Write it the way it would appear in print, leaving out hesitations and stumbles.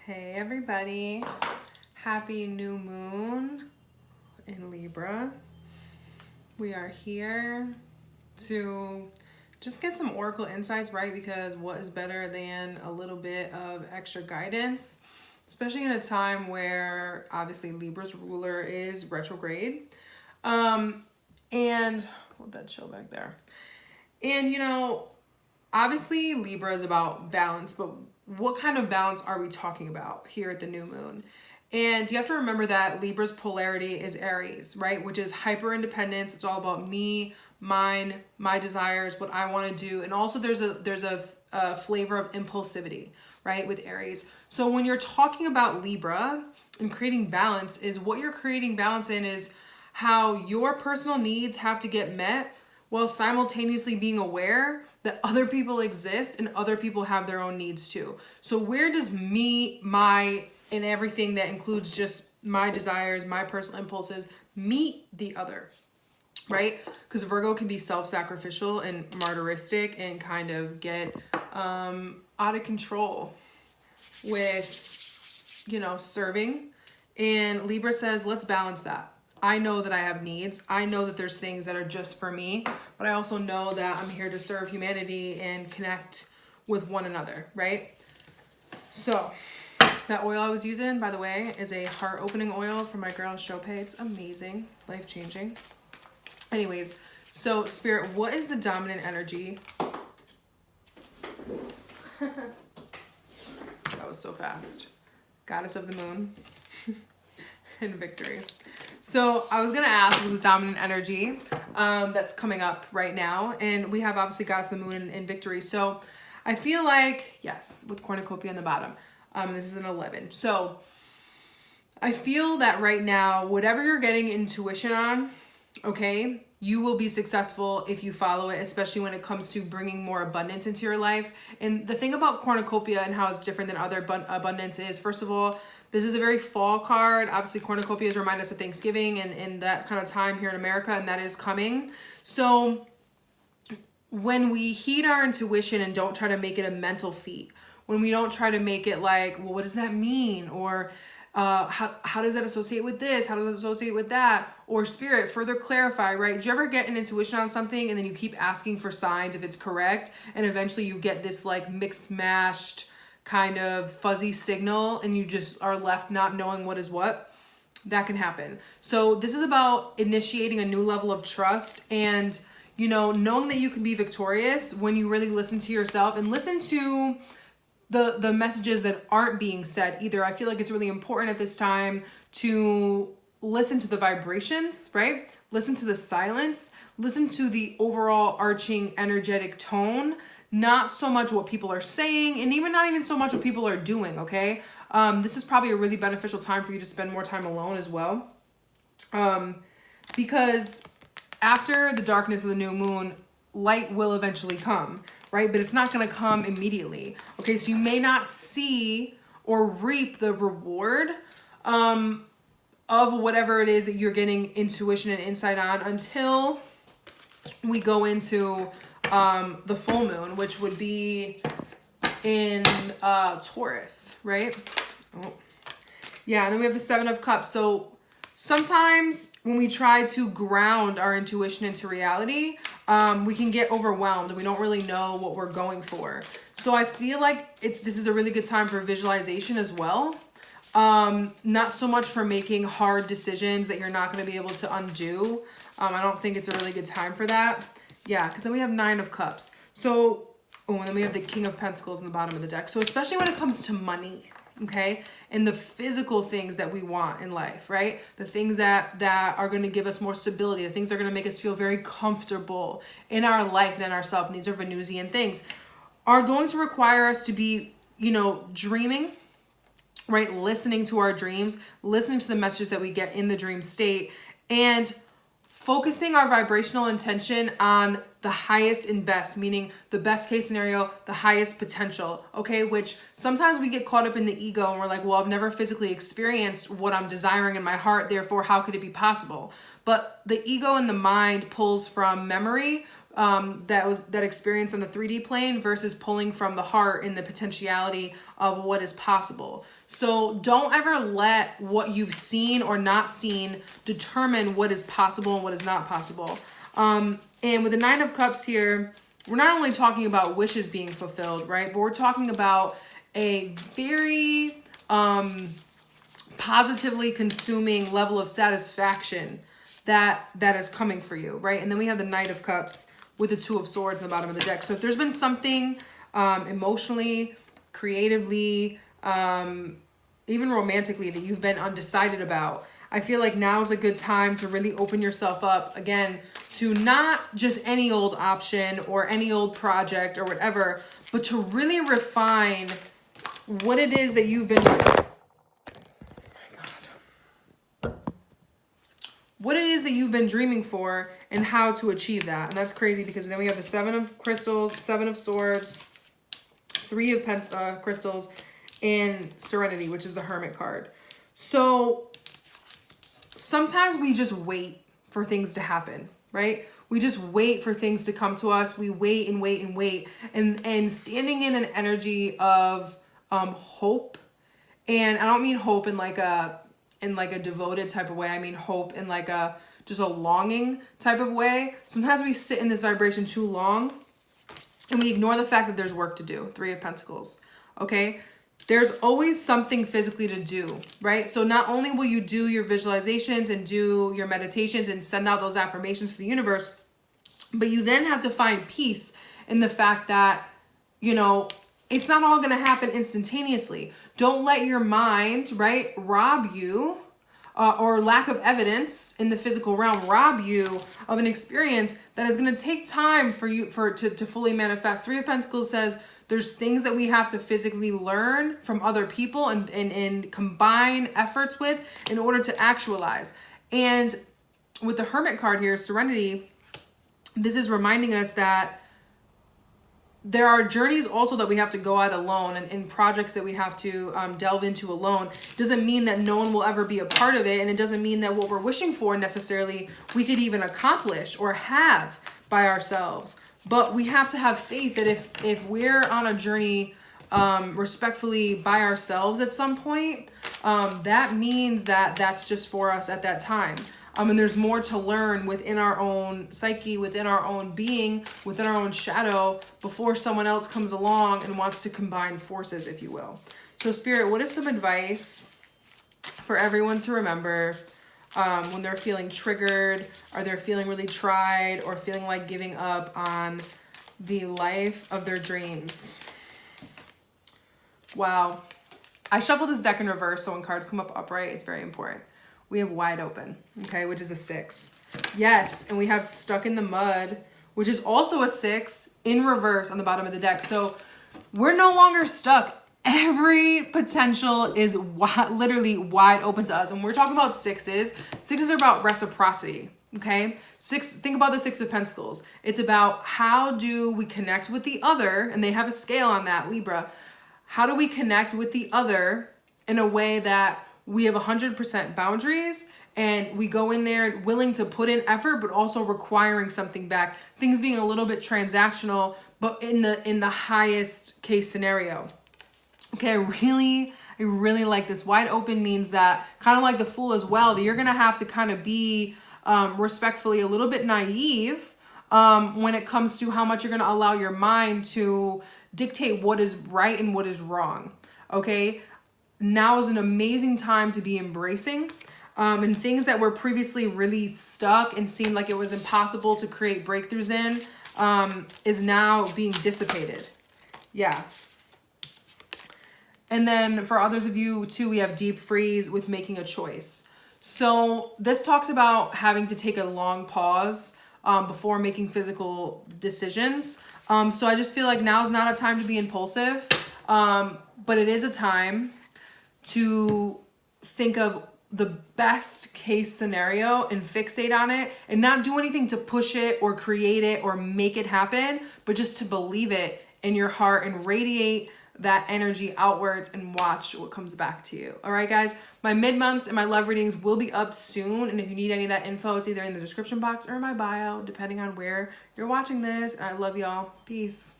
Hey everybody, happy new moon in Libra. We are here to just get some oracle insights, right? Because what is better than a little bit of extra guidance, especially in a time where obviously Libra's ruler is retrograde. And hold that chill back there. And obviously Libra is about balance, but what kind of balance are we talking about here at the new moon? And you have to remember that Libra's polarity is Aries, right? Which is hyper independence. It's all about me, mine, my desires, what I want to do. And also there's a flavor of impulsivity, right? With Aries. So when you're talking about Libra and creating balance, is what you're creating balance in is how your personal needs have to get met while simultaneously being aware that other people exist and other people have their own needs too. So where does me, my, and everything that includes just my desires, my personal impulses, meet the other, right? Because Virgo can be self-sacrificial and martyristic and kind of get out of control with, serving. And Libra says, let's balance that. I know that I have needs. I know that there's things that are just for me, but I also know that I'm here to serve humanity and connect with one another, right? So that oil I was using, by the way, is a heart opening oil from my girl Chopay. It's amazing, life-changing. Anyways, so Spirit, what is the dominant energy? That was so fast. Goddess of the moon and victory. So I was going to ask what's the dominant energy that's coming up right now. And we have obviously Goddess of the Moon and Victory. So I feel like, yes, with cornucopia on the bottom. This is an 11. So I feel that right now, whatever you're getting intuition on, okay, you will be successful if you follow it, especially when it comes to bringing more abundance into your life. And the thing about cornucopia and how it's different than other abundance is, first of all, this is a very fall card. Obviously, cornucopias remind us of Thanksgiving and that kind of time here in America, and that is coming. So when we heed our intuition and don't try to make it a mental feat, when we don't try to make it like, well, what does that mean? Or how does that associate with this? How does it associate with that? Or Spirit, further clarify, right? Do you ever get an intuition on something and then you keep asking for signs if it's correct, and eventually you get this like mixed mashed kind of fuzzy signal and you just are left not knowing what is what? That can happen. So this is about initiating a new level of trust and, knowing that you can be victorious when you really listen to yourself and listen to the messages that aren't being said either. I feel like it's really important at this time to listen to the vibrations, right? Listen to the silence, listen to the overall arching energetic tone, not so much what people are saying, and even not even so much what people are doing, okay? This is probably a really beneficial time for you to spend more time alone as well. Because after the darkness of the new moon, light will eventually come, right? But it's not going to come immediately, okay? So you may not see or reap the reward of whatever it is that you're getting intuition and insight on until we go into the full moon, which would be in Taurus, right? Oh. Yeah, and then we have the 7 of Cups. So sometimes when we try to ground our intuition into reality, we can get overwhelmed and we don't really know what we're going for. So I feel like this is a really good time for visualization as well. Not so much for making hard decisions that you're not going to be able to undo. I don't think it's a really good time for that. Yeah, because then we have 9 of Cups. So, and then we have the King of Pentacles in the bottom of the deck. So especially when it comes to money, okay, and the physical things that we want in life, right? The things that are going to give us more stability, the things that are going to make us feel very comfortable in our life and in ourselves, and these are Venusian things, are going to require us to be, dreaming, right? Listening to our dreams, listening to the messages that we get in the dream state, and focusing our vibrational intention on the highest and best, meaning the best case scenario, the highest potential, okay? Which sometimes we get caught up in the ego and we're like, well, I've never physically experienced what I'm desiring in my heart, therefore how could it be possible? But the ego and the mind pulls from memory, that experience on the 3D plane versus pulling from the heart in the potentiality of what is possible. So don't ever let what you've seen or not seen determine what is possible and what is not possible. And with the 9 of Cups here, we're not only talking about wishes being fulfilled, right? But we're talking about a very positively consuming level of satisfaction that is coming for you, right? And then we have the Knight of Cups with the 2 of Swords in the bottom of the deck. So if there's been something emotionally, creatively, even romantically that you've been undecided about, I feel like now is a good time to really open yourself up, again, to not just any old option or any old project or whatever, but to really refine what it is that you've been... what it is that you've been dreaming for and how to achieve that. And that's crazy because then we have the 7 of Crystals, 7 of Swords, 3 of Crystals, and Serenity, which is the Hermit card. So sometimes we just wait for things to happen, right? We just wait for things to come to us. We wait and wait and wait. And standing in an energy of hope. And I don't mean hope in like a devoted type of way. I mean hope in like just a longing type of way. Sometimes we sit in this vibration too long and we ignore the fact that there's work to do. 3 of Pentacles, okay? There's always something physically to do, right? So not only will you do your visualizations and do your meditations and send out those affirmations to the universe, but you then have to find peace in the fact that, you know, it's not all going to happen instantaneously. Don't let your mind, right, rob you or lack of evidence in the physical realm rob you of an experience that is going to take time for you to fully manifest. 3 of Pentacles says there's things that we have to physically learn from other people and combine efforts with in order to actualize. And with the Hermit card here, Serenity, this is reminding us that there are journeys also that we have to go out alone and projects that we have to delve into alone. Doesn't mean that no one will ever be a part of it. And it doesn't mean that what we're wishing for necessarily we could even accomplish or have by ourselves. But we have to have faith that if we're on a journey respectfully by ourselves at some point, that means that that's just for us at that time. And there's more to learn within our own psyche, within our own being, within our own shadow before someone else comes along and wants to combine forces, if you will. So Spirit, what is some advice for everyone to remember when they're feeling triggered, or they're feeling really tried, or feeling like giving up on the life of their dreams? Wow. I shuffled this deck in reverse, so when cards come up upright, it's very important. We have Wide Open, okay, which is a 6. Yes, and we have Stuck in the Mud, which is also a 6 in reverse on the bottom of the deck. So we're no longer stuck. Every potential is literally wide open to us. And we're talking about 6s. 6s are about reciprocity, okay? 6. Think about the 6 of Pentacles. It's about how do we connect with the other, and they have a scale on that, Libra. How do we connect with the other in a way that we have 100% boundaries and we go in there willing to put in effort, but also requiring something back. Things being a little bit transactional, but in the highest case scenario. Okay, I really like this. Wide open means that, kind of like the Fool as well, that you're gonna have to kind of be respectfully a little bit naive when it comes to how much you're gonna allow your mind to dictate what is right and what is wrong. Okay. Now is an amazing time to be embracing and things that were previously really stuck and seemed like it was impossible to create breakthroughs in is now being dissipated. Yeah. And then for others of you too, we have Deep Freeze with making a choice. So this talks about having to take a long pause before making physical decisions. So I just feel like now is not a time to be impulsive, but it is a time to think of the best case scenario and fixate on it and not do anything to push it or create it or make it happen, but just to believe it in your heart and radiate that energy outwards and watch what comes back to you. All right, guys, my mid-months and my love readings will be up soon. And if you need any of that info, it's either in the description box or in my bio, depending on where you're watching this. And I love y'all. Peace.